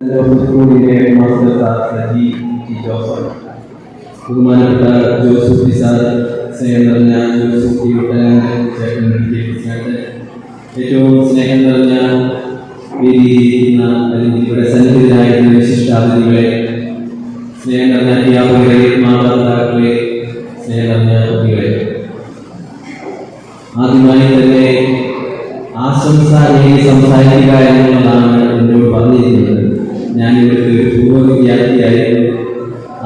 ബഹുമാനപ്പെട്ട ജോസൂട്ടി സാർ, സ്നേഹം നിറഞ്ഞ ജോസൂട്ടിയുടെ ഏറ്റവും സ്നേഹം നിറഞ്ഞ വേദിയിരിക്കുന്ന അല്ലെങ്കിൽ ഇവിടെ സന്നിഹിതരായിരുന്ന വിശിഷ്ടാതിഥികളെ, സ്നേഹം നിറഞ്ഞ അധ്യാപകരെ, മാതാപിതാക്കളെ, സ്നേഹം നിറഞ്ഞ കുട്ടികളെ, ആദ്യമായി തന്നെ ആശംസ സംസാരിക്കുക എന്നുള്ളതാണ് എന്നോട് പറഞ്ഞിരിക്കുന്നത്. ഞാൻ ഇവിടുത്തെ ഒരു പൂർവ്വ വിദ്യാർത്ഥിയായിരുന്നു.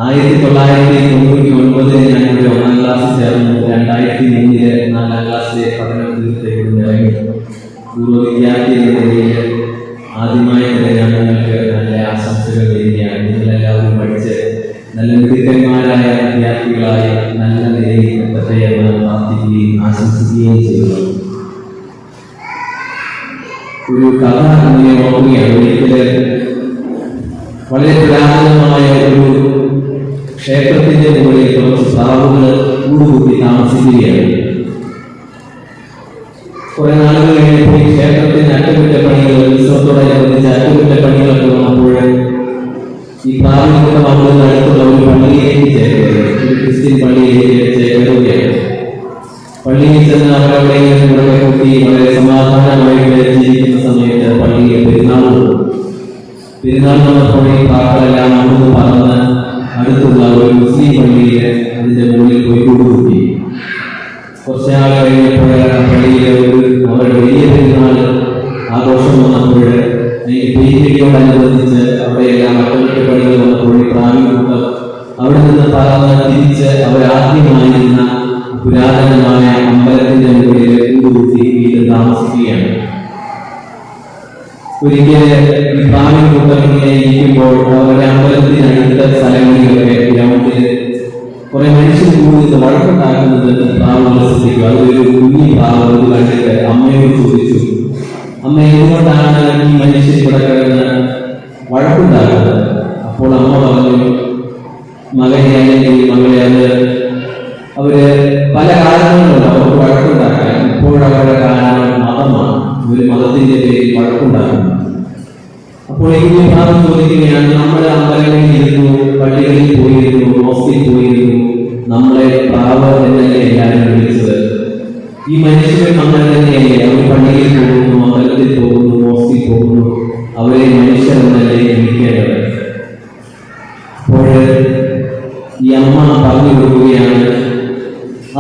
1999 ഞാനിവിടെ 1ാം ക്ലാസ്സിൽ ചേർന്നു. 2003 4ാം ക്ലാസ്സിലെ പഠനം തീർച്ചയായും ഇറങ്ങി. പൂർവ്വ വിദ്യാർത്ഥി എന്ന നിലയിൽ ആദ്യമായി തന്നെ ഞാൻ നിങ്ങൾക്ക് നല്ല ആശംസകൾ നേരുകയാണ്. നിങ്ങളെല്ലാവരും പഠിച്ച് നല്ല മിടുക്കന്മാരായ വിദ്യാർത്ഥികളായി നല്ല നിലയിൽ എത്തട്ടെ എന്ന് പ്രാർത്ഥിക്കുകയും ആശംസിക്കുകയും ചെയ്യുന്നു. ഒരു കഥ അങ്ങനെ ഓർക്കുകയാണ്. ഒരിക്കല് വളരെ പുരാതനമായ ഒരു ക്ഷേത്രത്തിന്റെ മുകളിൽ കുറച്ച് പ്രാവുകൾ കൂടുകൂട്ടി താമസിക്കുകയാണ്. കുറെ നാളുകൾ കഴിഞ്ഞപ്പോൾ ഈ ക്ഷേത്രത്തിന്റെ അറ്റകുറ്റപ്പണികൾ, ഉത്സവത്തോടനുബന്ധിച്ച് അറ്റകുറ്റപ്പണികളൊക്കെ വന്നപ്പോൾ ഈ പ്രാവിന്റെ മകളിൽ അടുത്തുള്ള ഒരു പള്ളിയിലേക്ക് ചേരുകയാണ്. ഒരു ക്രിസ്ത്യൻ പള്ളിയിലേക്ക് ചേരുകയാണ്. പള്ളിയിൽ ചെന്ന് അവരവിടെ കൂടെ കൂട്ടി വളരെ സമാധാനമായിട്ട് ജീവിക്കുന്ന സമയത്ത് പള്ളിയിൽ പെരുന്നാൾ വന്നപ്പോൾ ഈ പ്രാക്കളെല്ലാം അവിടുന്ന് പറന്ന് അടുത്തുള്ള ഒരു മുസ്ലിം പള്ളിയിൽ അതിന്റെ മുകളിൽ പോയി കൂടുകൂട്ടി. കുറച്ചാൾ കഴിഞ്ഞപ്പോൾ പള്ളിയിലെ അവരുടെ വലിയ പെരുന്നാൾ ആഘോഷം വന്നപ്പോൾ പെയിന്റിനോടനുബന്ധിച്ച് അവിടെയെല്ലാം അറ്റകുറ്റപ്പണികൾ വന്നപ്പോൾ പ്രാവിൻ കൂട്ടം അവിടെ നിന്ന് പറന്ന് തിരിച്ച് അവരാദ്യമായിരുന്ന പുരാതനമായ അമ്പലത്തിന്റെ മുകളിൽ കൂടുകൂട്ടി വീണ്ടും താമസിക്കുകയാണ്. ഒരിക്കൽ ഈ പ്രാവിൻ കൂട്ടം ഇങ്ങനെ ഇരിക്കുമ്പോൾ അവരുടെ അമ്പലത്തിനടുത്ത സ്ഥലങ്ങളിലൊക്കെ ഗ്രൗണ്ടിൽ കുറെ മനുഷ്യർ കൂടി വഴക്കുണ്ടാക്കുന്നത് പ്രാവുകൾ ശ്രദ്ധിക്കും. അതൊരു കുഞ്ഞി പ്രാവ് അത് കണ്ടിട്ട് അമ്മയോട് ചോദിച്ചു, അമ്മ എന്തുകൊണ്ടാണ് ഈ മനുഷ്യർ ഇവിടെ കിടന്ന് വഴക്കുണ്ടാക്കുന്നത്? അപ്പോൾ അമ്മ പറഞ്ഞു, മകനെ അല്ലെങ്കിൽ മകളെ, അവര് പല കാരണങ്ങളുണ്ട് അവർക്ക് വഴക്കുണ്ടാക്കാൻ. ഇപ്പോഴവരുടെ കാരണം മതമാണ്. ഒരു മതത്തിന്റെ പേരിൽ വഴക്കുണ്ടാക്കുന്നു. അപ്പോൾ എനിക്ക് പ്രാവ് ചോദിക്കുകയാണ്, നമ്മുടെ അമ്പലങ്ങളിൽ ഇരുന്നു, പള്ളികളിൽ പോയിരുന്നു, മോസ്കിൽ പോയിരുന്നു, നമ്മളെ പ്രാവ് എന്നല്ലേ എല്ലാവരും വിളിച്ചത്? ഈ മനുഷ്യരും അങ്ങനെ തന്നെയല്ലേ? അവർ പള്ളിയിൽ പോകുന്നു, അമ്പലത്തിൽ പോകുന്നു, മോസ്കിൽ പോകുന്നു, അവരെ മനുഷ്യർ എന്നല്ലേ വിളിക്കേണ്ടത്? അപ്പോൾ ഈ അമ്മ പറഞ്ഞു കൊടുക്കുകയാണ്,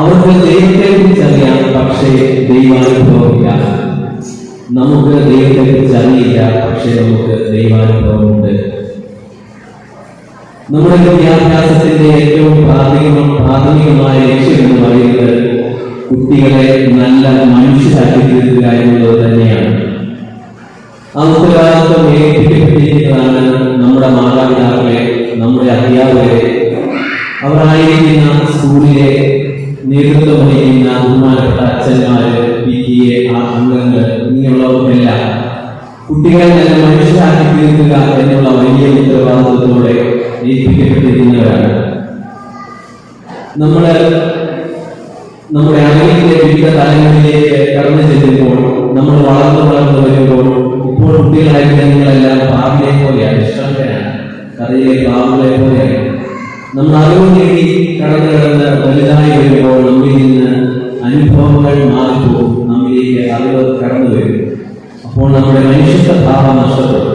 അവർക്ക് ദൈവത്തെ കുറിച്ച് അറിയാം, പക്ഷേ ദൈവാനുഭവമില്ല. നമുക്ക് ദൈവത്തെ കുറിച്ച് അറിയില്ല, പക്ഷേ നമുക്ക് ദൈവാനുഭവമുണ്ട്. നമ്മുടെ വിദ്യാഭ്യാസത്തിന്റെ ഏറ്റവും പ്രാഥമികമായ ലക്ഷ്യം എന്ന് പറയുന്നത് കുട്ടികളെ നല്ല മനുഷ്യരാക്കി തീർക്കുക എന്നുള്ളത് തന്നെയാണ്. ആ ഉത്തരവാദിത്വം ഏൽപ്പിക്കപ്പെട്ടിരിക്കുന്നതാണ് നമ്മുടെ മാതാപിതാക്കളെ, നമ്മുടെ അധ്യാപകരെ, അവരായിരിക്കുന്ന സ്കൂളിലെ നേതൃത്വം വഹിക്കുന്ന ബഹുമാനപ്പെട്ട അച്ഛന്മാര്, PTA അംഗങ്ങൾ, ഇങ്ങനെയുള്ളവർക്കെല്ലാം കുട്ടികളെ നല്ല മനുഷ്യരാക്കി തീർക്കുക എന്നുള്ള വലിയ ഉത്തരവാദിത്വത്തോടെ ഏൽപ്പിക്കപ്പെട്ടിരിക്കുന്നവരാണ്. നമ്മുടെ അറിവിന്റെ വിവിധ തലങ്ങളിലേക്ക് കടന്നു ചെല്ലുമ്പോൾ, നമ്മൾ വളർന്നു വരുമ്പോൾ, ഇപ്പോൾ കുട്ടികളായിട്ട് നിങ്ങളെല്ലാം പ്രാവിനെ പോലെയാണ്, നിഷ്കളങ്കരാണ്, കഥയിലെ പ്രാവുകളെ പോലെയാണ്. നമ്മൾ അറിവ് നേടി കടന്ന് വലുതായി വരുമ്പോൾ നമ്മിൽ നിന്ന് അനുഭവങ്ങൾ മാറിപ്പോകും, നമ്മിലേക്ക് അറിവ് കടന്നു വരും. അപ്പോൾ നമ്മുടെ മനുഷ്യത്വ ഭാവം നഷ്ടപ്പെടും.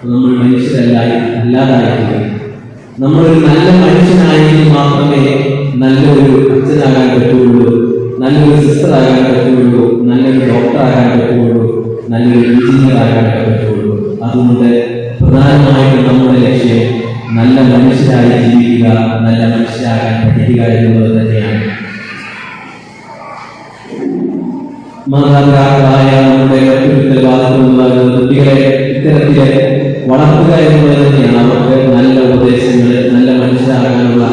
നമ്മൾ അല്ലാതായിരിക്കും. നമ്മളൊരു നല്ല മനുഷ്യനായെങ്കിൽ മാത്രമേ നല്ലൊരു അച്ഛനാകാൻ പറ്റുള്ളൂ, നല്ലൊരു സിസ്റ്ററാകാൻ പറ്റുള്ളൂ, നല്ലൊരു ഡോക്ടറാകാൻ പറ്റുള്ളൂ, നല്ലൊരു എഞ്ചിനീയർ ആകാൻ പറ്റുള്ളൂ. അതുകൊണ്ട് പ്രധാനമായിട്ടും നമ്മുടെ ലക്ഷ്യം നല്ല മനുഷ്യരായി ജീവിക്കുക, നല്ല മനുഷ്യരാകാൻ പഠിക്കുക എന്നുള്ളത് തന്നെയാണ്. മാതാപിതാക്കളായ നമ്മുടെ മറ്റൊരു ഉത്തരവാദിത്വമുള്ള കുട്ടികളെ ഇത്തരത്തില് വളർത്തുക എന്നുള്ളത് തന്നെയാണ്. അവർക്ക് നല്ല ഉപദേശങ്ങൾ, നല്ല മനുഷ്യരാകാനുള്ള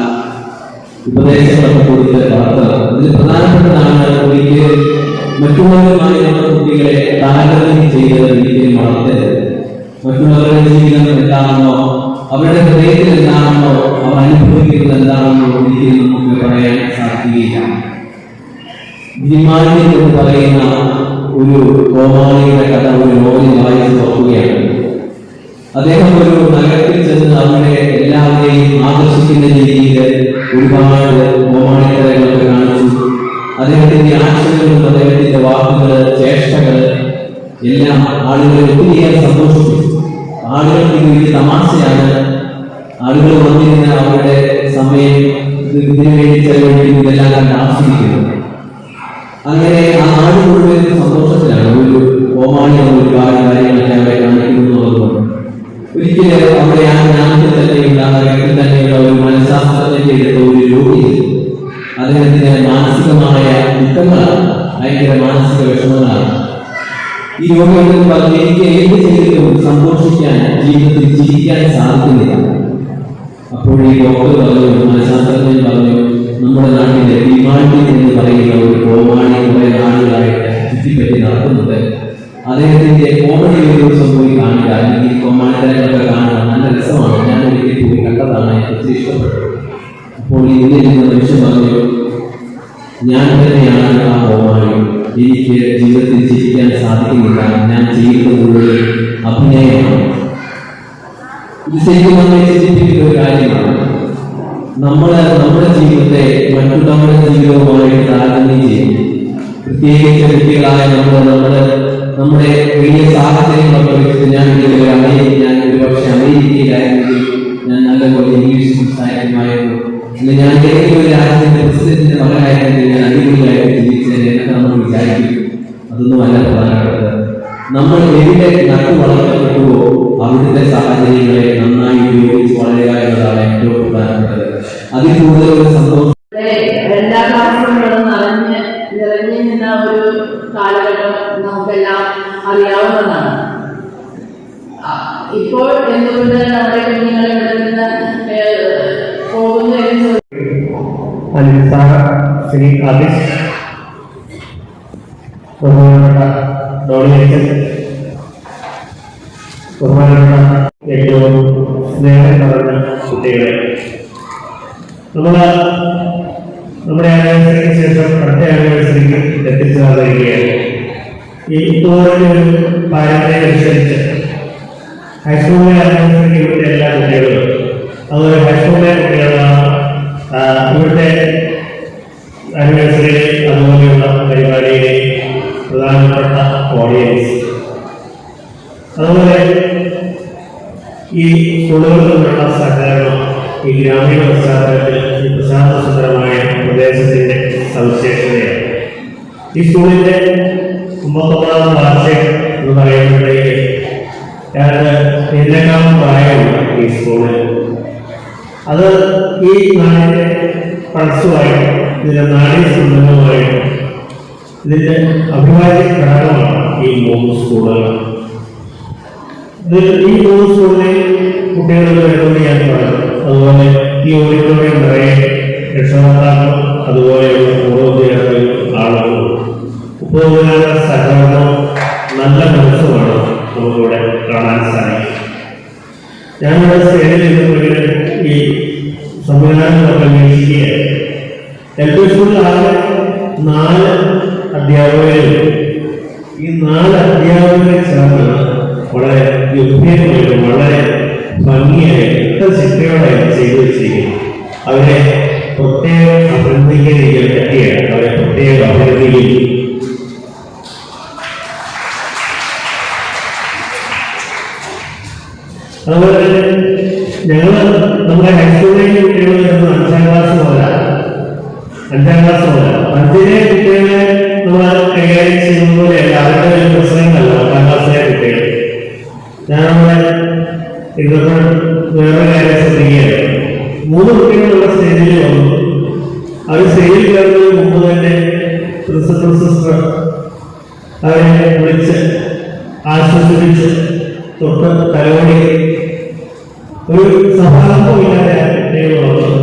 ഉപദേശങ്ങളൊക്കെ കൊടുത്ത് വളർത്തണം. ഇതിൽ പ്രധാനപ്പെട്ടതാണ് ഒരിക്കൽ മറ്റുള്ളവരുമായി നമ്മുടെ കുട്ടികളെ താരതമ്യം ചെയ്ത് ഒരിക്കലും വളർത്തരുത്. മറ്റുള്ളവരുടെ ജീവിതം എന്താണെന്നോ, അവരുടെ ഹൃദയത്തിൽ എന്താണെന്നോ, അവർ അനുഭവിക്കുന്നത് എന്താണെന്നോ ഒരിക്കലും നമുക്ക് പറയാൻ സാധിക്കുകയില്ല. ഗിരിമാലിന്യം എന്ന് പറയുന്ന ഒരു കോമാളിയുടെ കഥ ഒരു നോവലിൽ വായിച്ചു നോക്കുകയാണ്. അദ്ദേഹം ഒരു നഗരത്തിൽ ചെന്ന് അവിടെ എല്ലാവരെയും ആകർഷിക്കുന്ന രീതിയിൽ ഒരുപാട് ഓമാണിത്തരങ്ങളൊക്കെ കാണിച്ചു. അദ്ദേഹത്തിന്റെ ആക്ഷനുകളും അദ്ദേഹത്തിന്റെ വാക്കുകള്, ചേഷ്ടകള് എല്ലാം ആളുകളെ ഒത്തിരിയേറെ സന്തോഷിപ്പിച്ചു. ആളുകൾക്ക് ഇത് വലിയ തമാശയാണ്. ആളുകൾ വന്നിരുന്ന അവരുടെ സമയം ഇതിനു വേണ്ടി ചെലവഴിക്കും, ഇതെല്ലാം കണ്ട് ആസ്വദിക്കുന്നു. അങ്ങനെ ആ നാട് മുഴുവൻ സന്തോഷത്തിലാണ്. ഒരു ഓമാണി ഒരുപാട് കാര്യങ്ങളൊക്കെ അവരെ കാണിക്കുന്നു എന്നുള്ളതുകൊണ്ട് ഒരിക്കലും അവിടെ ആ ഗ്രാമത്തിൽ തന്നെയുള്ള നഗരത്തിൽ തന്നെയുള്ള ഒരു മനഃശാസ്ത്രജ്ഞന്റെ എടുത്ത ഒരു രോഗി അദ്ദേഹത്തിന് മാനസികമായ ദുഃഖങ്ങളാണ്, ഭയങ്കര മാനസിക വിഷമങ്ങളാണ്. ഈ രോഗികൾ പറഞ്ഞ് എനിക്ക് ഏത് ചെയ്തിട്ടും സന്തോഷിക്കാൻ, ജീവിതത്തിൽ ചിരിക്കാൻ സാധിക്കുന്നില്ല. അപ്പോൾ ഈ ഡോക്ടർ പറഞ്ഞു, മനഃശാസ്ത്രജ്ഞൻ പറഞ്ഞു, നമ്മുടെ നാട്ടിലെ വിമാണ്ടി എന്ന് പറയുന്ന ഒരു കോമാളി കുറെ നാളുകളായിട്ട് ചുറ്റിപ്പറ്റി നടക്കുന്നുണ്ട്. അദ്ദേഹത്തിന്റെ കോമഡി ഒരു ദിവസം പോയി കാണുക, അല്ലെങ്കിൽ കോമാളിത്തരങ്ങളൊക്കെ കാണുക, നല്ല രസമാണ്. ഞാൻ ഒരിക്കൽ പോയി കണ്ടതാണ്, എനിക്ക് ഒത്തിരി ഇഷ്ടപ്പെട്ടു. അപ്പോൾ ഇതിൽ നിന്ന് മനുഷ്യൻ പറഞ്ഞു, ഞാൻ തന്നെയാണ് ആ കോമാളി, എനിക്ക് ജീവിതത്തിൽ ചിരിക്കാൻ സാധിക്കുന്നില്ല, ഞാൻ ചെയ്യുന്നത് മുഴുവൻ അഭിനയമാണ്. ഇത് ശരിക്കും നമ്മെ ചിന്തിപ്പിക്കുന്ന ഒരു കാര്യമാണ്. നമ്മുടെ ജീവിതത്തെ മറ്റുള്ളവരുടെ ജീവിതവുമായിട്ട് താരതമ്യം ചെയ്യും. പ്രത്യേകിച്ച് കുട്ടികളായ നമ്മുടെ വലിയ സാഹചര്യങ്ങളൊക്കെ വെച്ചിട്ട് ഞാൻ ഒരുപക്ഷെ അമേരിക്കയിലായിരുന്നെങ്കിൽ ഞാൻ നല്ലപോലെ ഇംഗ്ലീഷ് സംസാരിക്കുമായിരുന്നു, അല്ലെങ്കിൽ ഞാൻ ഏതെങ്കിലും ഒരു രാജ്യത്തിന്റെ പ്രസിഡന്റിന്റെ മകനായിരുന്നെങ്കിൽ ഞാൻ അടിപൊളിയായിട്ട് ജീവിച്ചതിന് എന്നൊക്കെ നമ്മൾ വിചാരിക്കും. അതൊന്നും അല്ല പ്രധാനപ്പെട്ടത്. നമ്മൾ എവിടെ നട്ടു വളർത്തപ്പെട്ടുവോ അവിടുത്തെ സാഹചര്യങ്ങളെ നന്നായി ഉപയോഗിച്ച് വളരുക എന്നതാണ് ഏറ്റവും പ്രധാനപ്പെട്ടത്. അതിൽ കൂടുതൽ ഒരു സന്തോഷം എല്ലാ ക്ലാസ്സുകളും നിറഞ്ഞു നിന്ന ഒരു കാലഘട്ടം നമുക്കെല്ലാം അറിയാവുന്നതാണ്. ഇപ്പോൾ എന്തുകൊണ്ട് നമ്മുടെ കുഞ്ഞുങ്ങൾ ഇവിടെ നിന്ന് പോകുന്നു എന്ന് ശ്രീ ആദിഷ് ഏറ്റവും സ്നേഹം നിറഞ്ഞ കുട്ടികളെ, നമ്മുടെ ആനിവേഴ്സറിക്ക് ശേഷം അടുത്ത ആനിവേഴ്സറിക്ക് എത്തിച്ചേർന്നിരിക്കുകയാണ്. ഈ ഇതുപോലൊരു പാരമ്പര്യം അനുസരിച്ച് ഹൈസ്കൂളിലെ ആനിവേഴ്സറിക്ക് ഇവിടുത്തെ എല്ലാ കുട്ടികളും, അതുപോലെ ഹൈസ്കൂളിലെ കുട്ടികളാണ് ഇവിടുത്തെ ആനിവേഴ്സറിയിലെ അതുപോലെയുള്ള പരിപാടിയിലെ പ്രധാനപ്പെട്ട ഓഡിയൻസ്. അതുപോലെ ഈ സ്കൂളുകളിൽ നിന്നുള്ള സഹകരണം ഈ ഗ്രാമീണ പശ്ചാത്തലത്തിൽ ഈ പ്രശാന്തസുന്ദരമായ പ്രദേശത്തിന്റെ സവിശേഷതയാണ്. ഈ സ്കൂളിന്റെ 59ാം വാർഷികം എന്ന് പറയുമ്പോഴേക്ക് ഇതിനേക്കാളും പ്രായമുണ്ട് ഈ സ്കൂളിൽ. അത് ഈ നാടിന്റെ പൾസുമായിട്ട്, ഇതിന്റെ നാടീസംബന്ധമായിട്ട് ഇതിന്റെ അഭിവാജ്യ ഘടകമാണ് ഈ 3 സ്കൂളുകൾ. ഈ 3 സ്കൂളിലെ കുട്ടികൾ വരുമെന്ന് ഞാൻ പറഞ്ഞു. അതുപോലെ ഈ ഓഡിറ്റോറിയം നിറയെ രക്ഷകർത്താക്കളും അതുപോലെയുള്ള പൂർവ്വ വിദ്യാർത്ഥികളും ആളുകളും ഉപയോഗ സഹകരണവും നല്ല മനസ്സുമാണ് നമുക്കിവിടെ കാണാൻ സാധിക്കും. ഞാനിവിടെ സ്റ്റേജിൽ ഇരുന്നപ്പോൾ ഈ സംവിധാനങ്ങളൊക്കെ വീക്ഷിക്കുകയാണ്. LP സ്കൂളിൽ ആകെ 4 അധ്യാപകരും ഈ 4 അധ്യാപകരെ ചേർന്ന് വളരെ ഗംഭീരമായിട്ട്, വളരെ ഭംഗിയായിട്ട്, ചിട്ടയോടായി ചെയ്തു വെച്ചിരിക്കുന്നു. അവരെ പ്രത്യേകം അഭിനന്ദിക്കാൻ പറ്റിയാണ്, അവരെ പ്രത്യേകം അഭിനന്ദിക്കുന്നു. അതുപോലെ ഞങ്ങൾ നമ്മുടെ ഹൈസ്കൂളിലെ കുട്ടികൾ വരുന്ന 5ാം ക്ലാസ് മുതലാണ്. 5ാം ക്ലാസ് മുതൽ 5ലെ കുട്ടികളെ നമ്മൾ കൈകാര്യം ചെയ്യുന്ന പോലെയല്ല, അവരുടെ ഒരു പ്രശ്നങ്ങളല്ല 10ാം ക്ലാസ്സിലെ കുട്ടികൾ. ഞാൻ നമ്മുടെ ഇതൊക്കെ വേറെ കാര്യം ശ്രദ്ധിക്കുകയാണ്. 3 കുട്ടികളുള്ള സ്റ്റേജിൽ വന്നു. അവർ സ്റ്റേജിൽ കയറുന്നതിന് മുമ്പ് തന്നെ പ്രിൻസിപ്പൽ സിസ്റ്റർ അവരെ വിളിച്ച് ആശ്വസിപ്പിച്ച് തൊട്ട് തലോടി ഒരു സഭാഗമില്ലാതെ കുട്ടികളുള്ളത്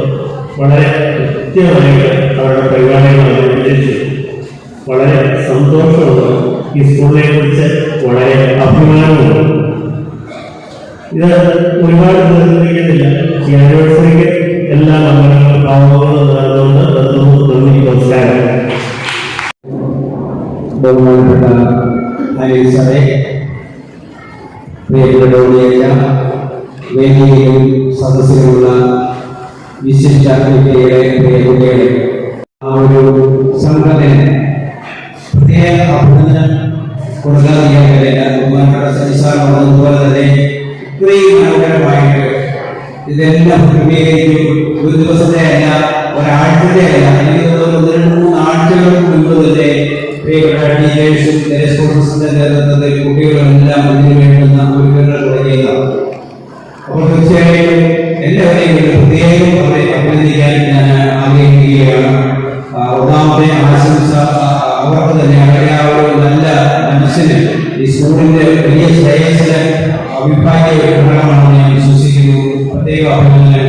വളരെ കൃത്യമായിട്ട് അവരുടെ പരിപാടികൾ അവതരിപ്പിച്ചു. വളരെ സന്തോഷമുണ്ട്. ഈ സ്കൂളിനെ കുറിച്ച് വളരെ അഭിമാനമുണ്ട്. ഇത് ഒരുപാട് നിർദ്ദേശിക്കുന്നില്ല. ഈ ആനിവേഴ്സറിക്ക് എല്ലാ മംഗളങ്ങളും ഭാവങ്ങളും നേർന്നുകൊണ്ട് നന്ദി, നമസ്കാരം. ബഹുമാനപ്പെട്ട ഹരീഷറെ, പ്രിയപ്പെട്ട ഡോണിയച്ച, വേദിയിലും സദസ്സിലുമുള്ള വിശിഷ്ട വ്യക്തികളെ, പ്രിയ കുട്ടികളെ, ആ ഒരു സംഘത്തിന് പ്രത്യേക അഭിനന്ദനം കൊടുക്കാതിരിക്കാനില്ല. ബഹുമാനപ്പെട്ട സജിസാർ പറഞ്ഞതുപോലെ തന്നെ ഇത്രയും മനോഹരമായിട്ട് ഇതെല്ലാം ക്രമീകരിക്കും. ഒരു ദിവസത്തെ അല്ല, ഒരാഴ്ചത്തെ അല്ല, എനിക്ക് തോന്നുന്നു 1-2-3 ആഴ്ചകൾക്ക് മുൻപ് തന്നെ പ്രിയപ്പെട്ട ടീച്ചേഴ്സും സ്പോർട്സിന്റെ നേതൃത്വത്തിൽ കുട്ടികളെല്ലാം ഇതിനു വേണ്ടുന്ന ഒരുക്കങ്ങൾ തുടങ്ങിയതാണ്. അപ്പോൾ തീർച്ചയായും എല്ലാവരെയും പ്രത്യേകം അവരെ അഭിനന്ദിക്കാൻ ഞാൻ ആഗ്രഹിക്കുകയാണ്. ഒന്നാമത്തെ ആശംസ അവർക്ക് തന്നെ, അവരെ ആ ഒരു നല്ല മനസ്സിന് ഈ സ്കൂളിന്റെ വലിയ ശ്രേയസ്സിന് അഭിപ്രായ ഒരു ഘടകമാണെന്ന് ഞാൻ വിശ്വസിക്കുന്നു. പ്രത്യേക അഭിനന്ദനങ്ങൾ.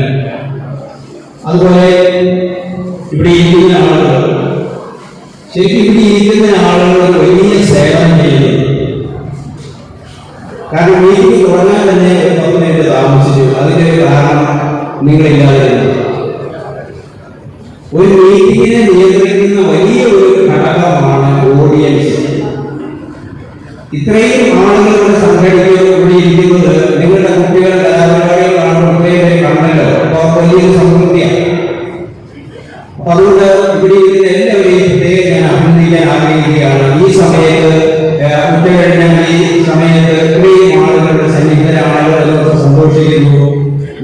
അതുപോലെ ഇവിടെ ഇരിക്കുന്ന ആളുകൾ, ശരിക്കും ഇവിടെ ഇരിക്കുന്ന ആളുകൾ വലിയ സേവനം ചെയ്യുന്നു. കാരണം മീറ്റിംഗ് തുടങ്ങാൻ തന്നെ 10 മിനിറ്റ് താമസിച്ചു. അതിന്റെ ഒരു കാരണം നിങ്ങളില്ലാതെ ഒരു മീറ്റിങ്ങിനെ നിയന്ത്രിക്കുന്ന വലിയ ഒരു ഘടകമാണ് ഓഡിയൻസ്. ഇത്രയും ആളുകളുടെ സംഘടിക്കുന്നത് ഇവിടെ ഇരിക്കുന്നത് നിങ്ങളുടെ കുട്ടികൾ കലാപരിപാടികൾ കാണുമ്പോഴേ കണ്ടല്ലോ. അപ്പോൾ വലിയൊരു സംതൃപ്തിയാണ്. അപ്പൊ അതുകൊണ്ട് ഇവിടെ ഇരിക്കുന്ന എല്ലാവരെയും പ്രത്യേകം ഞാൻ അഭിനന്ദിക്കാൻ ആഗ്രഹിക്കുകയാണ്. ഈ സമയത്ത് ഉച്ചകഴിഞ്ഞ ഈ സമയത്ത് ഇത്രയും ആളുകളുടെ സന്നിഹിതരാണ്, അതൊക്കെ സന്തോഷിക്കുന്നു.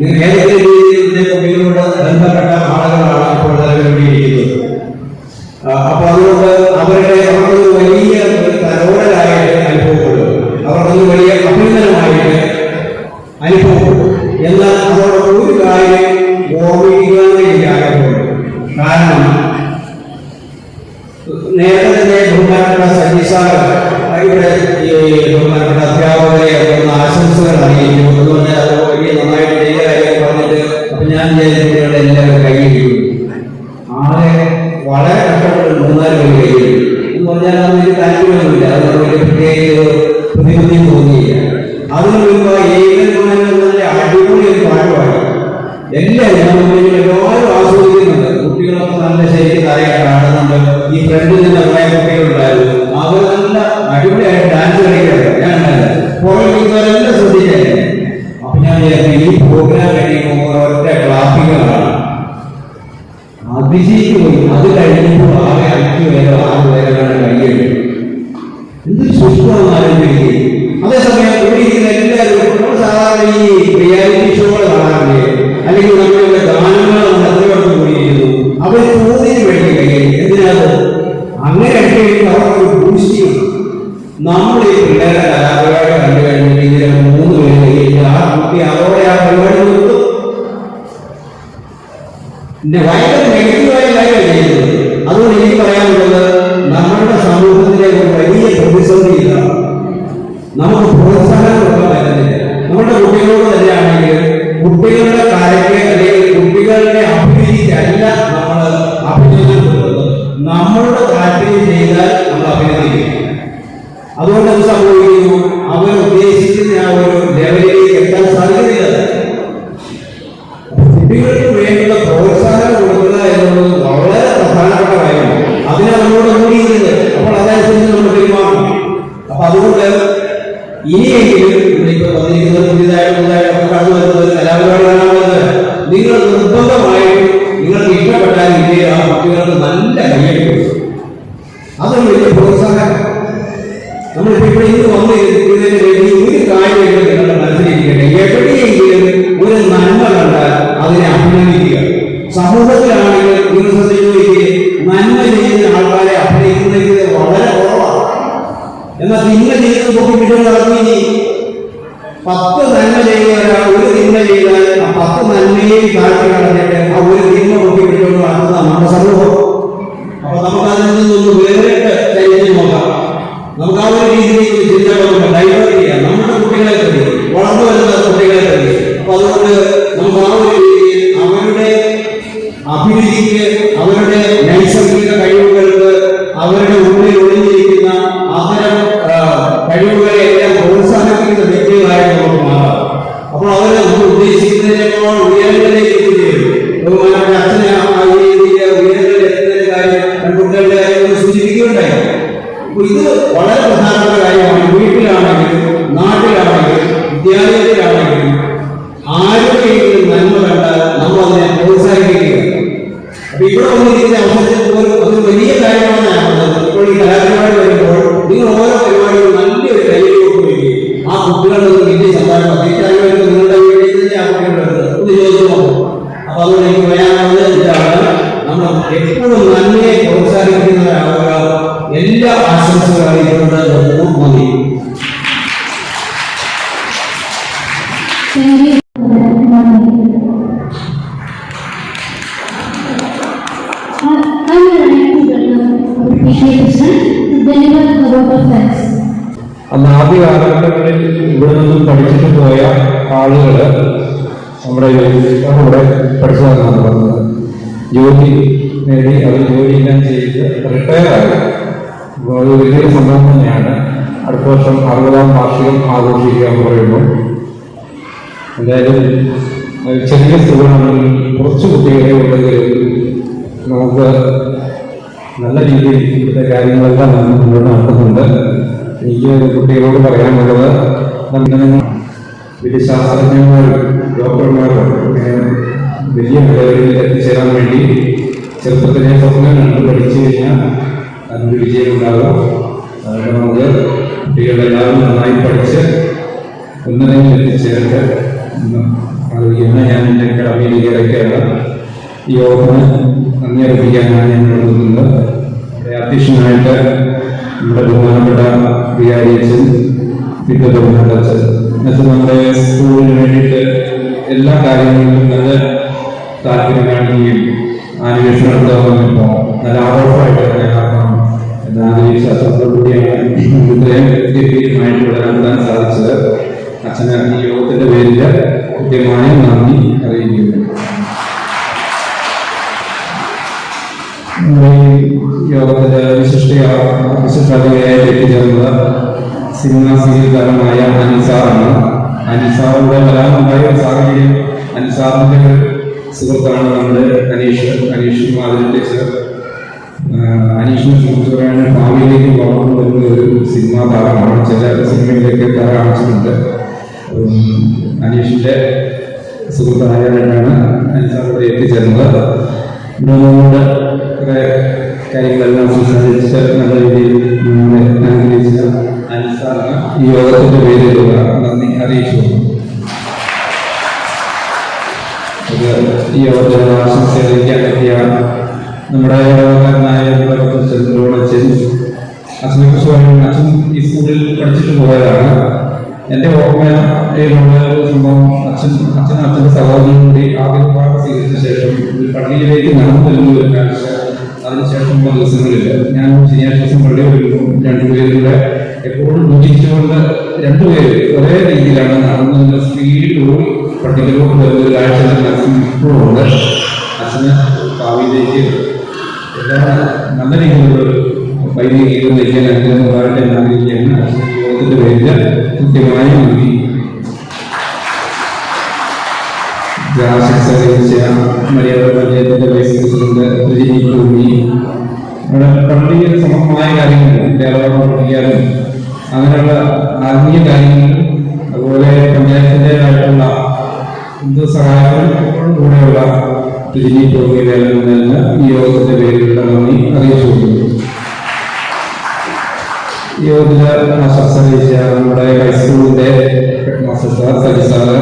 നിങ്ങൾ ഏതെങ്കിലും രീതിയിൽ കുട്ടികളോട് ബന്ധപ്പെട്ട ആളുകളാണ് ഇപ്പോൾ നിലവിലിരിക്കുന്നത്. അപ്പൊ അതുകൊണ്ട് അവർക്ക് വലിയ തലോടലായിട്ട് അനുഭവപ്പെടും, അവർക്കൊരു വലിയ അഭിനന്ദനമായിട്ട് അനുഭവപ്പെടും. എന്നാൽ അതോടൊപ്പം ഒരു കാര്യം ഓർമ്മിക്കാതെ, കാരണം നേരത്തെ തന്നെ ബഹുമാനപ്പെട്ട സജീസാർ ഇവിടെ ഈ ബഹുമാനപ്പെട്ട അധ്യാപകരെ ആശംസകൾ അറിയിച്ചു. അതുകൊണ്ട് അത് വലിയ നന്നായിട്ട് ചെയ്ത കാര്യം പറഞ്ഞിട്ട് അപ്പൊ ഞാൻ കുട്ടികളുടെ എല്ലാവരും കൈയ്യും ആളെ വളരെ കഷ്ടപ്പെട്ട് 3-4 പേര് കൈയ്യും എന്ന് പറഞ്ഞാൽ അത് വലിയ താല്പര്യമൊന്നുമില്ല. അതുകൊണ്ട് വലിയ പ്രത്യേക പ്രതിബന്ധം തോന്നിയില്ല. അതിന് മുൻപ് ഏകന്മാരുടെ അടിപൊളി ഒരു പാട്ടുപാടി എല്ലാവരും ആസ്വദിക്കുന്നുണ്ട്. കുട്ടികളൊക്കെ നല്ല ശരിക്കും തലയൊക്കെ കാണുന്നുണ്ട്. ഈ ഫ്രണ്ടിൽ നിന്ന് കുറേ കുട്ടികളുണ്ടായിരുന്നു, അവർ നല്ല അടിപൊളിയായിട്ട് ഡാൻസ് കളിക്കുന്നത് ഞാൻ പുറകിലെല്ലാം ശ്രദ്ധിച്ചായിരുന്നു. അപ്പൊ ഞാൻ ഈ പ്രോഗ്രാം കഴിയുമ്പോൾ ഒറ്റ ക്ലാപ്പിങ്ങാണ് അതിജീവിച്ചു പോയി. അത് കഴിയുമ്പോൾ ആകെ 5 പേരോ 6 പേരാണ് കൈയ്യടി. എന്തൊരു സൂക്ഷ്മം ആലോചിക്കുക. അതേസമയം ഇവിടെ ഇരിക്കുന്ന എല്ലാവരും സാധാരണ ഈ റിയാലിറ്റി ഷോകൾ കാണാറില്ലേ, അല്ലെങ്കിൽ നമ്മളുടെ ഗാനങ്ങൾ നമ്മൾ എത്രയോടത്ത് കൂടിയിരിക്കുന്നു, അവർ ചോദ്യം വേണ്ടി കൈയ്യടി. എന്തിനാണ് അങ്ങനെ കഴിയുമ്പോൾ അവർക്കൊരു ബൂസ്റ്റിംഗ്. നമ്മൾ ഈ പിള്ളേരെ കലാപരിപാടി കണ്ടു കഴിഞ്ഞിട്ട് ഇതിലെ 3 പേര് കൈയ്യടി, ആ കുട്ടി അതോടെ ആ പരിപാടി കൊടുത്തു. ഭയങ്കര നെഗറ്റീവായ കാര്യമാണ് ചെയ്യുന്നത്. അതുകൊണ്ട് എനിക്ക് പറയാനുള്ളത്, നമ്മളുടെ സമൂഹത്തിലെ ഒരു വലിയ പ്രതിസന്ധി ഇതാണ്. നമുക്ക് പ്രോത്സാഹനം കൊടുക്കാൻ പറ്റുന്നില്ല. നമ്മുടെ കുട്ടികളോട് തന്നെയാണെങ്കിൽ കുട്ടികളുടെ കാര്യത്തെ അല്ലെങ്കിൽ കുട്ടികളുടെ അഭിനയിക്കല്ല നമ്മൾ അഭിനന്ദനം കൊടുക്കുന്നത്. നമ്മളുടെ താല്പര്യം ചെയ്താൽ നമ്മൾ അഭിനന്ദിക്കും. അതുകൊണ്ട് അത് സംഭവിക്കുന്നു, അവർ ഉദ്ദേശിക്കുന്ന ആ ഒരു ലെവലിലേക്ക് എത്താൻ സാധിക്കുന്നില്ല. കുട്ടികൾക്ക് വേണ്ടുന്ന പ്രോത്സാഹനം കൊടുക്കുക എന്നുള്ളത് വളരെ പ്രധാനപ്പെട്ട കാര്യമാണ്. അതിനാണ് നമ്മളോട് കൂടിയിരുന്നത്. അപ്പോൾ അതനുസരിച്ച് നമ്മൾ പെരുമാറും. അപ്പൊ അതുകൊണ്ട് ഇനിയെങ്കിലും ഇപ്പൊ വന്നിരിക്കുന്നത് പുതിയതായിട്ട് കടന്നു വരുന്നത് കലാപരിപാടി കാണാൻ വരുന്നത് നിങ്ങൾ നിർബന്ധമായിട്ടും നിങ്ങൾക്ക് ഇഷ്ടപ്പെട്ടാൽ ഇല്ലേ ആ കുട്ടികൾക്ക് നല്ല കയ്യെടുക്കും. അതൊരു വലിയ പ്രോത്സാഹനം. നമ്മളിപ്പോ ഇവിടെ ഇന്ന് വന്നിരുന്നതിന് വേണ്ടി ഒരു കാര്യം നിങ്ങളുടെ മനസ്സിലിരിക്കട്ടെ, എവിടെയെങ്കിലും ഒരു നന്മ കണ്ടാൽ അതിനെ അഭിനന്ദിക്കുക. സമൂഹത്തിലാണെങ്കിൽ നിങ്ങൾ ശ്രദ്ധിക്കുകയെ നന്മ ചെയ്യുന്ന ആൾക്കാരെ അഭിനയിക്കുന്നത് വളരെ കുറവാണ്. എന്നാൽ തിന്മ ചെയ്ത് പൊക്കിപ്പിട്ടുകൾ നടക്കുകയും 10 നന്മ ചെയ്യുന്ന ഒരാൾ ഒരു തിന്മ ചെയ്താൽ ആ 10 നന്മയെയും കാഴ്ച കടന്നിട്ട് ആ ഒരു തിന്മ പൊക്കിപ്പിട്ടുകൊണ്ട് നടത്തുന്ന നമ്മുടെ സമൂഹം. അപ്പൊ നമുക്ക് അതിൽ നിന്നൊന്ന് വേറിട്ട് ചരിഞ്ഞ് നോക്കാം. നമുക്ക് ആ ഒരു രീതിയിലേക്ക് ചിന്തകളൊക്കെ ഡൈവേർട്ട് ചെയ്യാം. നമ്മുടെ കുട്ടികളെ പറ്റി, വളർന്നു വരുന്ന കുട്ടികളെ പറ്റി. അപ്പൊ അതുകൊണ്ട് നമുക്ക് ആ ഒരു രീതിയിൽ അവരുടെ അഭിരുചിക്ക്, അവരുടെ നൈസർഗിക കഴിവുകൾക്ക്, അവരുടെ ഉള്ളിൽ ഒളിഞ്ഞിരിക്കുന്ന അത്തരം കഴിവുകളെ എല്ലാം പ്രോത്സാഹിപ്പിക്കുന്ന വ്യക്തികളായിട്ട് നമുക്ക് മാറാം. അപ്പോൾ അവർ നമ്മൾ ഉദ്ദേശിക്കുന്നതിനേക്കാൾ ഉയരങ്ങളിലേക്ക് എത്തിച്ചേരും. ബഹുമാനപ്പെട്ട അച്ഛനെ ആ രീതിയിൽ ഉയരങ്ങളിൽ എത്തുന്നതിന്റെ കാര്യം പെൺകുട്ടികളുടെ കാര്യം സൂചിപ്പിക്കുകയുണ്ടായി. ഇത് വളരെ പ്രധാനപ്പെട്ട കാര്യമാണ്. വീട്ടിലാണെങ്കിലും നാട്ടിലാണെങ്കിലും വിദ്യാലയത്തിലാണെങ്കിലും ആരോഗ്യമെങ്കിലും നന്മ കണ്ടാൽ നമ്മൾ അതിനെ പ്രോത്സാഹിപ്പിക്കുക. അപ്പൊ ഇവിടെ വന്നിരിക്കുന്ന അവസരത്തിൽ ഒരു വലിയ കാര്യമാണ് ഞാൻ പറഞ്ഞത്. ഇപ്പോൾ ഈ കലാപരിപാടി വരുമ്പോൾ നിങ്ങൾ ഓരോ പരിപാടികളും നല്ലൊരു കൈയിലോട്ട് വരികയും ആ കുട്ടികളെ വലിയ സമ്മാനം അധ്യക്ഷായിട്ട് നിങ്ങളുടെ വീട്ടിൽ തന്നെ ആ കുട്ടികളുണ്ട് ഒന്ന് ചോദിച്ചു. അപ്പൊ അതുകൊണ്ട് എനിക്ക് പറയാനുള്ളത് ഇതാണ്, നമ്മൾ എപ്പോഴും നന്മയെ പ്രോത്സാഹിപ്പിക്കുന്നവരാവുക. എല്ലാ ആശംസകളും അറിയിക്കുന്നത് മതി. അന്ന് ആദ്യ കാലഘട്ടങ്ങളിൽ ഇവിടെ നിന്നും പഠിച്ചിട്ട് പോയ ആളുകൾ നമ്മുടെ ഇവിടെ പഠിച്ചു തന്നാണ് പറഞ്ഞത്. ജോലി നേടി അത് ജോലിയെല്ലാം ചെയ്ത് റിട്ടയറായി. അത് വലിയൊരു സംഭവം തന്നെയാണ്. അടുത്ത വർഷം 60-ാം വാർഷികം ആഘോഷിക്കുക എന്ന് പറയുമ്പോൾ എന്തായാലും ചെറിയ സ്കൂളാണെങ്കിൽ കുറച്ച് കുട്ടികളെ ഉണ്ടെങ്കിൽ നമുക്ക് നല്ല രീതിയിൽ ഇവിടുത്തെ കാര്യങ്ങളെല്ലാം മുന്നോട്ട് നടത്തുന്നുണ്ട്. എനിക്ക് കുട്ടികളോട് പറയാനുള്ളത്, വലിയ ശാസ്ത്രജ്ഞന്മാരും ഡോക്ടർമാരും വലിയ നിലകളിൽ എത്തിച്ചേരാൻ വേണ്ടി ചെറുപ്പത്തിലെ സ്വപ്നം കണ്ട് പഠിച്ചു കഴിഞ്ഞാൽ അതിനൊരു വിജയം ഉണ്ടാകും. അതുകൊണ്ട് നമുക്ക് കുട്ടികളെല്ലാവരും നന്നായി പഠിച്ച് ഉന്നതങ്ങളിൽ എത്തിച്ചേരട്ടെ അറിയിക്കുന്ന ഞാൻ എൻ്റെ അക്കാദമിയിലേക്ക് ഇറക്കിയാണ്. ഈ യോഗത്തിന് നന്ദി അർപ്പിക്കാനാണ് ഞാൻ കൊടുക്കുന്നത്. അധ്യക്ഷനായിട്ട് നമ്മുടെ ബഹുമാനപ്പെട്ട വികാരിയച്ഛൻ, ബഹുമാനത്തച്ഛൻ, എന്നുവെച്ചാൽ നമ്മുടെ സ്കൂളിന് വേണ്ടിയിട്ട് എല്ലാ കാര്യങ്ങളിലും നല്ല താല്പര്യം കാണിക്കുകയും ആനിവേഷൻ നടത്താമെന്നിപ്പോൾ നല്ല ആഘോഷമായിട്ട് നടത്തണം എന്ന് ആഗ്രഹിച്ച അച്ഛനോടുകൂടിയാണ് ഇത്രയും ഗംഭീരമായിട്ട് ഇവിടെ നടത്താൻ സാധിച്ചത്. അച്ഛന് ഈ യോഗത്തിന്റെ പേരിൽ കൃത്യമായ നന്ദി അറിയിക്കുന്നു. യോഗത്തിന്റെ വിശിഷ്ടാതിഥിയായി എത്തിച്ചേർന്നത് സിനിമാ സീരിയൽ താരമായ അനിസാറാണ്. അനിസാറിന്റെ വരാനുണ്ടായ ഒരു സാഹചര്യം, അനിസാറിന്റെ സുഹൃത്താണ് നമ്മുടെ അനീഷ് മാധവൻ ടീച്ചർ. അനീഷിനെ സംബന്ധിച്ച് പറയുകയാണെങ്കിൽ ഭാവിയിലേക്ക് വളർന്നു വരുന്ന ഒരു സിനിമാ താരമാണ്. ചില സിനിമയിലേക്ക് കാണിച്ചിട്ടുണ്ട്. അനീഷിന്റെ സുഹൃത്തായാണ് അനിസാറിവിടെ എത്തിച്ചേർന്നത്. ഇവിടെ കുറെ കാര്യങ്ങളെല്ലാം സംസാരിച്ച് നല്ല രീതിയിൽ അനുഗ്രഹിച്ച അനിസാറിന് ഈ യോഗത്തിന്റെ പേരിലുള്ള നന്ദി അറിയിച്ചു. ഈ യോഗത്തിന് ആശംസ അറിയിക്കാൻ പറ്റിയ നമ്മുടെ യോഗക്കാരനായ ചന്ദ്രോടച്ഛൻ, അച്ഛനെ കുറിച്ച് പറയുന്നത് അച്ഛൻ ഈ സ്കൂളിൽ പഠിച്ചിട്ട് പോയതാണ്. എൻ്റെ ഓർമ്മയിലുള്ള ഒരു സംഭവം, അച്ഛൻ്റെ സഹോദരനും കൂടി ആദ്യ പാഠം സ്വീകരിച്ച ശേഷം പള്ളിയിലേക്ക് നടന്നു വരുന്ന ഒരു കാഴ്ച. അതിനുശേഷമുള്ള ദിവസങ്ങളിൽ ഞാൻ ശനിയാഴ്ച ദിവസം പള്ളി വരുമ്പോൾ രണ്ടുപേരുടെ എപ്പോഴും മുഖിച്ചുകൊണ്ട് രണ്ടുപേര് ഒരേ രീതിയിലാണ് നടന്നതിന്റെ സ്പീഡിലൂടെ പള്ളിയിലോട്ട് വരുന്ന ഒരു കാഴ്ച ഇപ്പോഴും ഉണ്ട്. അച്ഛന് ഭാവിയിലേക്ക് എല്ലാ നല്ല രീതിയിലുള്ള വൈദിക ഗീതം നയിക്കാൻ അനുഗ്രഹം ഉണ്ടാകട്ടെ എന്ന് ആഗ്രഹിക്കുകയാണ്. യോഗത്തിന്റെ പേരിൽ കൃത്യമായി നൽകി ആശംസ അറിയിച്ച മലയാള പഞ്ചായത്തിന്റെ വൈസ് പ്രസിഡന്റ് ഇവിടെ പള്ളിയിൽ സമമായ കാര്യങ്ങൾ ദേവാലയം പഠിക്കാനും അങ്ങനെയുള്ള ആത്മീയ കാര്യങ്ങൾ, അതുപോലെ പഞ്ചായത്തിൻ്റെതായിട്ടുള്ള എന്ത് സഹായങ്ങളും കൂടെയുള്ള ഈ യോഗത്തിന്റെ പേരിലുള്ള നന്ദി അറിയിച്ചു. ഈ യോഗത്തിന് ആശംസ അറിയിച്ച നമ്മുടെ ഹൈസ്കൂളിന്റെ ഹെഡ് മാസ്റ്റർ സാർ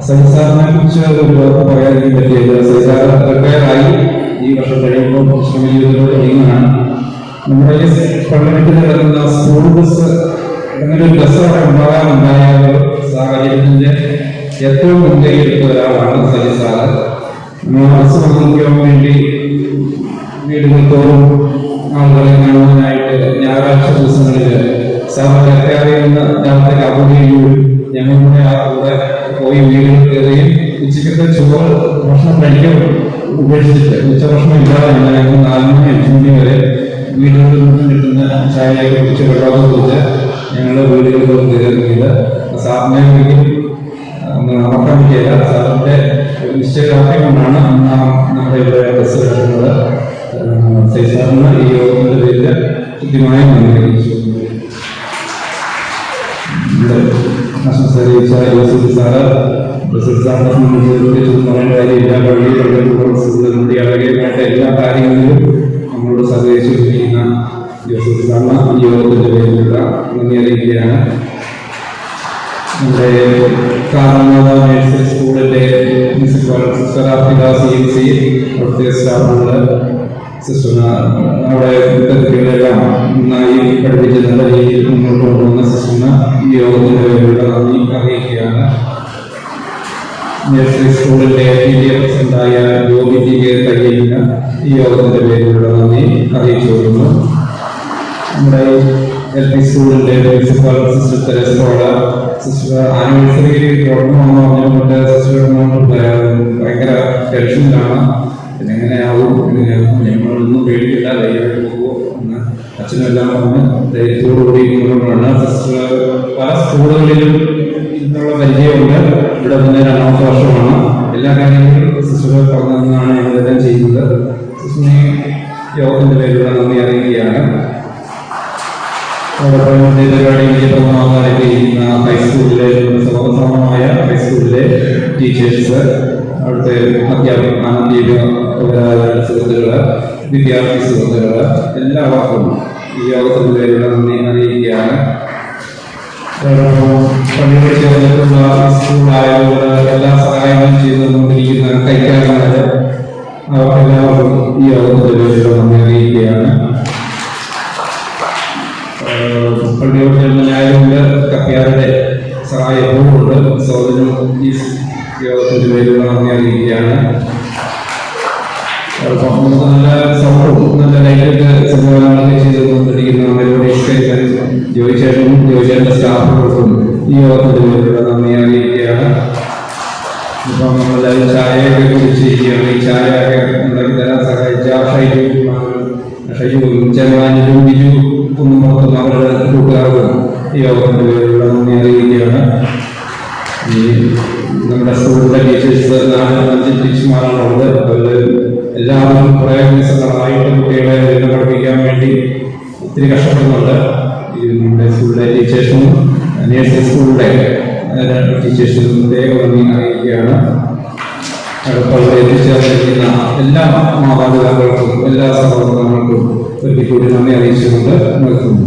സജിസാറിനെ കുറിച്ച് ഒരു വാക്ക് പറയാതിരിക്കാൻ പറ്റിയത്. സജിസാർ റിട്ടയറായി ഈ വർഷം കഴിയുമ്പോൾ കൃഷ്ണവിജയത്തിലൂടെ കഴിയുന്നതാണ്. നമ്മുടെ ഈ പാർലമെന്റിൽ നടക്കുന്ന സ്കൂൾ ബസ് അങ്ങനെ ഒരു ബസ് അവിടെ ഉണ്ടാകാനുണ്ടായ ഒരു സാഹചര്യത്തിന്റെ ഏറ്റവും മുൻകൈയെടുത്ത ഒരാളാണ് സജിസാർ. ബസ് നിർമ്മിക്കാൻ വേണ്ടി വീടുകൾ തോറും ആളുകളെ കാണുവാനായിട്ട് ഞായറാഴ്ച ദിവസങ്ങളിൽ സാർ റിട്ടയറിയുന്ന രാത്രി അബുദാബിയിലൂടെ ഞങ്ങളുടെ ആ കൂടെ പോയി വീടുകൾ കയറുകയും ഉച്ചക്കത്തെ ചോറ് ഭക്ഷണം കഴിക്കാൻ ഉപേക്ഷിച്ചിട്ട് ഉച്ചഭക്ഷണം ഇല്ലാതെ ഞങ്ങൾ 4 മണി 5 മണി വരെ വീടുകളിൽ നിന്നും കിട്ടുന്ന ചായയൊക്കെ കുറിച്ച് വെള്ളമൊക്കെ കുറിച്ച് ഞങ്ങളുടെ വീടുകളിൽ കയറുന്നത് സാറിനെ ഒരിക്കലും മറക്കാൻ പറ്റിയില്ല. സാറിന്റെ നിശ്ചയദാർഢ്യം കൊണ്ടാണ് നമ്മുടെ ഇവിടെ ബസ് കിടക്കുന്നത്. സാറിന് ഈ യോഗത്തിന്റെ പേരിൽ കൃത്യമായി നന്ദി അറിയിച്ചു. ആശംസ അറിയിച്ച യൂസുഫ് സാറ് സാറിനെ സംബന്ധിച്ച് പറയേണ്ട കാര്യമില്ല. പള്ളി പള്ളികളുടെ അളകേണ്ട എല്ലാ കാര്യങ്ങളിലും നമ്മളോട് സഹകരിച്ചിരിക്കുന്ന യൂസുഫ് സാറിന് ഈ യോഗത്തിന്റെ പേരിലുള്ള നന്ദി അറിയിക്കുകയാണ്. നമ്മുടെ കാരണമാത നഴ്സറി സ്കൂളിന്റെ പ്രിൻസിപ്പൽ സിസ്റ്റർ ആഫ്രിക CMC അവിടുത്തെ സ്റ്റാഫുകള് സിസ്റ്റർ നമ്മുടെ കുട്ടികളെല്ലാം നന്നായി പഠിപ്പിച്ച് നല്ല രീതിയിൽ മുന്നോട്ട് കൊണ്ടുവന്ന സിസ്റ്ററിന് ഈ യോഗത്തിന്റെ പേരിലുള്ള നന്ദി അറിയിക്കുകയാണ്. നഴ്സറി സ്കൂളിന്റെ PTA പ്രസിഡന്റായ യോഗി കയ്യിലിന് ഈ യോഗത്തിന്റെ പേരിലുള്ള നന്ദി അറിയിച്ചു കൊടുക്കുന്നു. നമ്മുടെ LP സ്കൂളിന്റെ പ്രിൻസിപ്പൽ സിസ്റ്റർ തെരേസോള സിസ്റ്റർ ആനിവേഴ്സറി തുടങ്ങുമെന്ന് പറഞ്ഞുകൊണ്ട് സിസ്റ്റർ ഭയങ്കര ടെൻഷനിലാണ്. പിന്നെ എങ്ങനെയാവും ഞങ്ങളൊന്നും പേടിയില്ല, ധൈര്യമായിട്ട് പോകുമോ എന്ന് അച്ഛനെല്ലാം പറഞ്ഞ് ധൈര്യത്തോടുകൂടി മുന്നോട്ടാണ്. സിസ്റ്റർ പല സ്കൂളുകളിലും ഇന്നുള്ള പരിചയമുണ്ട്. ഇവിടെ തന്നെ 2ാമത്തെ വർഷമാണ്. എല്ലാ കാര്യങ്ങളും സിസ്റ്റർ പറഞ്ഞതെന്നാണ് ഞങ്ങളെല്ലാം ചെയ്യുന്നത്. സിസ്റ്ററിനെ യോഗത്തിന്റെ പേരിലുള്ള നന്ദി അറിയിക്കുകയാണ്. പരിപാടി വിജയപ്രദമാകാനിരിക്കുന്ന ഹൈസ്കൂളിലെ സമമായ ഹൈസ്കൂളിലെ ടീച്ചേഴ്സ്, അവിടുത്തെ അധ്യാപക സുഹൃത്തുക്കള്, വിദ്യാർത്ഥി സുഹൃത്തുക്കള് എല്ലാവർക്കും ഈ യോഗത്തിന്റെ പേരിലുള്ള നന്ദി അറിയിക്കുകയാണ്. പള്ളിയോട് ചേർന്നിട്ടുള്ള സ്കൂളായതുകൊണ്ട് എല്ലാ സഹായങ്ങളും ചെയ്തുകൊണ്ടിരിക്കുന്ന കൈക്കാരന്മാര് എല്ലാവർക്കും ഈ യോഗത്തിന്റെ പേരിലുള്ള നന്ദി അറിയിക്കുകയാണ്. പള്ളിയോട് ചേർന്നതിനായതുകൊണ്ട് കപ്പ്യാരുടെ സഹായം എപ്പോഴും ഉണ്ട്. സഹോദരനും ഈ യോഗത്തിന്റെ പേരിലുള്ള നന്ദി അറിയിക്കുകയാണ്. നല്ല സൗണ്ടും നല്ല ലൈറ്റൊക്കെ സംവിധാനങ്ങളൊക്കെ ചെയ്തുകൊണ്ടിരിക്കുന്ന ജോയിച്ചേട്ടന്റെ സ്റ്റാഫുകൾക്കും ഈ യോഗത്തിന്റെ പേരിലുള്ള നന്ദി അറിയിക്കുകയാണ്. ഇപ്പം നമ്മളെല്ലാവരും ചായയൊക്കെ കുടിച്ചിരിക്കുകയാണ്. ഈ ചായയൊക്കെ ഉണ്ടാക്കി തരാൻ സഹായിച്ച ഷൈജുവും ചെറുവാനും ബിജു കുന്നുമ്പുറത്തും അവരുടെ കൂട്ടുകാർക്കും ഈ യോഗത്തിന്റെ പേരിലുള്ള നന്ദി അറിയിക്കുകയാണ്. ഈ നമ്മുടെ സ്കൂളിലെ ടീച്ചേഴ്സ് 4-5 ടീച്ചർമാരാണുള്ളത്. അവര് എല്ലാവരും പ്രയോജനങ്ങളായിട്ട് കുട്ടികളെ പഠിപ്പിക്കാൻ വേണ്ടി ഒത്തിരി കഷ്ടപ്പെടുന്നുണ്ട്. ഈ നമ്മുടെ സ്കൂളിലെ ടീച്ചേഴ്സും നഴ്സറി സ്കൂളിലെ ടീച്ചേഴ്സിനും പ്രത്യേക നന്ദി അറിയിക്കുകയാണ്. അവിടെ എത്തിച്ചേർന്നിരിക്കുന്ന എല്ലാ മാതാപിതാക്കൾക്കും എല്ലാ സഹോദരങ്ങൾക്കും ഒരിക്കൽ കൂടി നന്ദി അറിയിച്ചുകൊണ്ട് നിർത്തുന്നു.